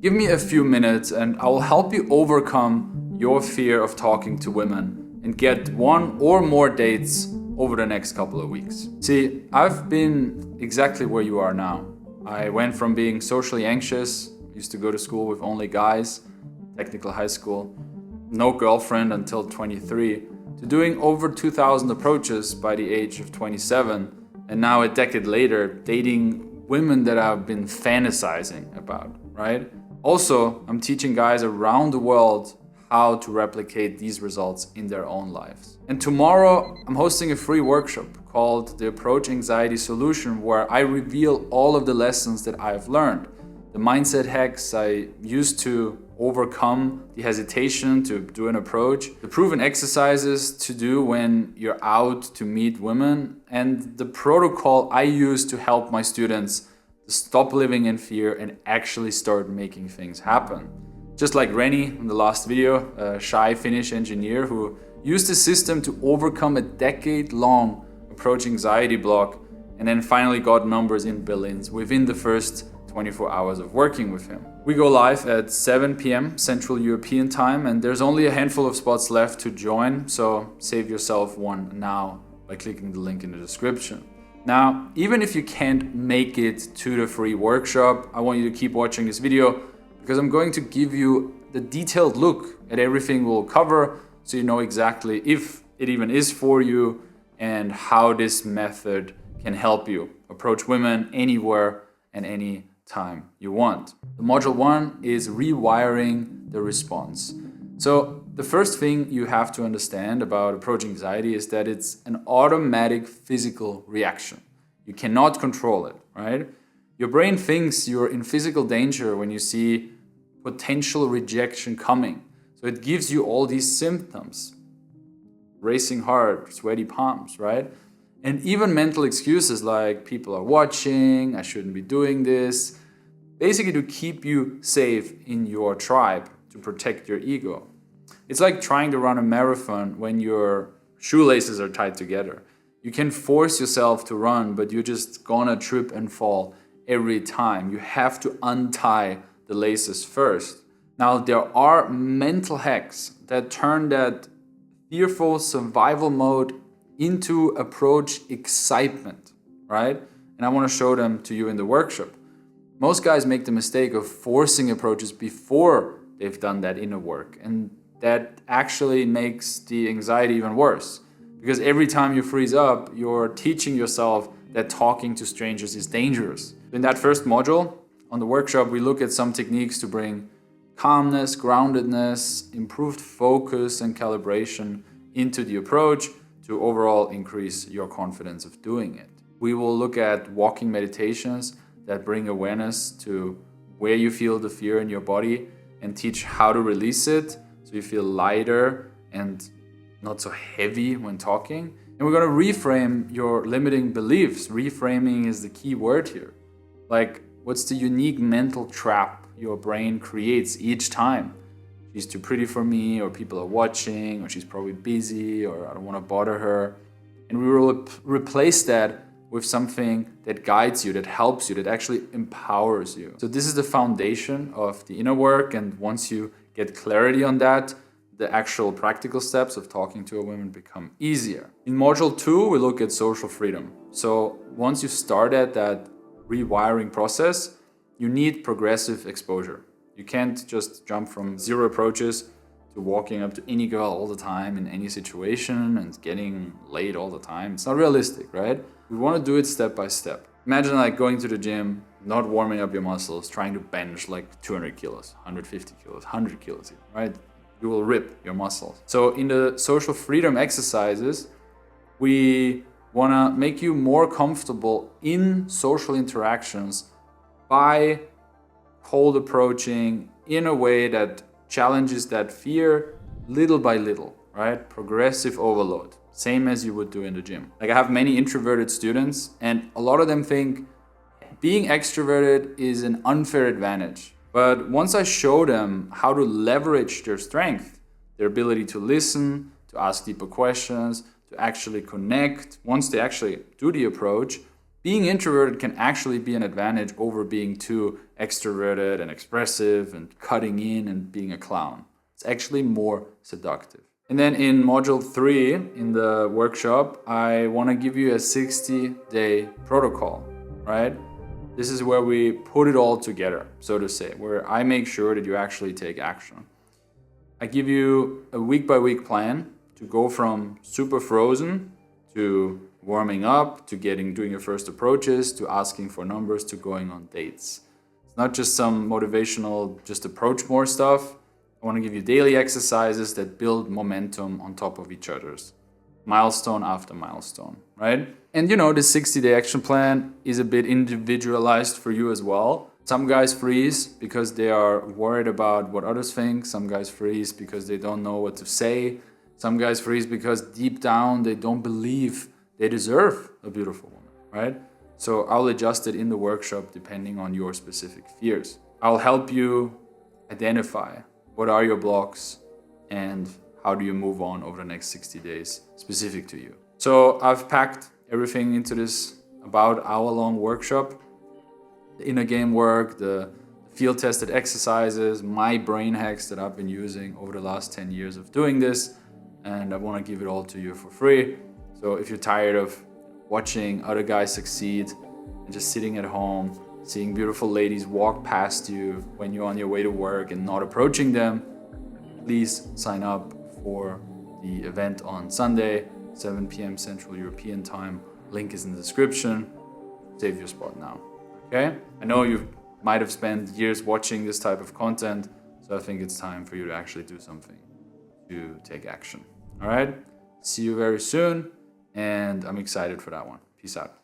Give me a few minutes and I will help you overcome your fear of talking to women and get one or more dates over the next couple of weeks. See, I've been exactly where you are now. I went from being socially anxious, used to go to school with only guys, technical high school, no girlfriend until 23, to doing over 2,000 approaches by the age of 27, and now a decade later, dating women that I've been fantasizing about, right? Also, I'm teaching guys around the world how to replicate these results in their own lives. And tomorrow, I'm hosting a free workshop called the Approach Anxiety Solution, where I reveal all of the lessons that I've learned, the mindset hacks I used to overcome the hesitation to do an approach, the proven exercises to do when you're out to meet women, and the protocol I use to help my students to stop living in fear and actually start making things happen. Just like Rennie in the last video, a shy Finnish engineer who used the system to overcome a decade-long approach anxiety block and then finally got numbers in billions within the first 24 hours of working with him. We go live at 7 p.m. Central European time, and there's only a handful of spots left to join, so save yourself one now by clicking the link in the description. Now, even if you can't make it to the free workshop, I want you to keep watching this video because I'm going to give you the detailed look at everything we'll cover so you know exactly if it even is for you and how this method can help you approach women anywhere and any time you want. The module 1 is rewiring the response. So the first thing you have to understand about approach anxiety is that it's an automatic physical reaction. You cannot control it, right? Your brain thinks you're in physical danger when you see potential rejection coming. So it gives you all these symptoms. Racing heart, sweaty palms, right? And even mental excuses like people are watching, I shouldn't be doing this. Basically to keep you safe in your tribe, to protect your ego. It's like trying to run a marathon when your shoelaces are tied together. You can force yourself to run, but you're just gonna trip and fall every time. You have to untie the laces first. Now, there are mental hacks that turn that fearful survival mode into approach excitement, right? And I wanna show them to you in the workshop. Most guys make the mistake of forcing approaches before they've done that inner work. And that actually makes the anxiety even worse. Because every time you freeze up, you're teaching yourself that talking to strangers is dangerous. In that first module, on the workshop, we look at some techniques to bring calmness, groundedness, improved focus and calibration into the approach to overall increase your confidence of doing it. We will look at walking meditations that bring awareness to where you feel the fear in your body and teach how to release it so you feel lighter and not so heavy when talking. And we're going to reframe your limiting beliefs. Reframing is the key word here. Like, what's the unique mental trap your brain creates each time? She's too pretty for me, or people are watching, or she's probably busy, or I don't want to bother her. And we will replace that with something that guides you, that helps you, that actually empowers you. So this is the foundation of the inner work, and once you get clarity on that, the actual practical steps of talking to a woman become easier. In module 2, we look at social freedom. So once you started that rewiring process, you need progressive exposure. You can't just jump from 0 approaches to walking up to any girl all the time in any situation and getting laid all the time. It's not realistic, right? We want to do it step by step. Imagine like going to the gym, not warming up your muscles, trying to bench like 200 kilos, 150 kilos, 100 kilos, right? You will rip your muscles. So in the social freedom exercises, we want to make you more comfortable in social interactions by cold approaching in a way that challenges that fear little by little, right? Progressive overload, same as you would do in the gym. Like I have many introverted students and a lot of them think being extroverted is an unfair advantage. But once I show them how to leverage their strength, their ability to listen, to ask deeper questions, to actually connect, once they actually do the approach, being introverted can actually be an advantage over being too extroverted and expressive and cutting in and being a clown. It's actually more seductive. And then in module 3 in the workshop, I want to give you a 60-day protocol, right? This is where we put it all together, so to say, where I make sure that you actually take action. I give you a week-by-week plan to go from super frozen to warming up, to doing your first approaches, to asking for numbers, to going on dates. It's not just some motivational, just approach more stuff. I want to give you daily exercises that build momentum on top of each other's, milestone after milestone, right? And the 60-day action plan is a bit individualized for you as well. Some guys freeze because they are worried about what others think. Some guys freeze because they don't know what to say. Some guys freeze because deep down they don't believe they deserve a beautiful woman, right? So I'll adjust it in the workshop depending on your specific fears. I'll help you identify what are your blocks and how do you move on over the next 60 days specific to you. So I've packed everything into this about hour-long workshop. The inner game work, the field-tested exercises, my brain hacks that I've been using over the last 10 years of doing this, and I want to give it all to you for free. So if you're tired of watching other guys succeed and just sitting at home, seeing beautiful ladies walk past you when you're on your way to work and not approaching them, please sign up for the event on Sunday, 7 p.m. Central European Time. Link is in the description. Save your spot now. Okay? I know you might have spent years watching this type of content, so I think it's time for you to actually do something, to take action. All right? See you very soon, and I'm excited for that one. Peace out.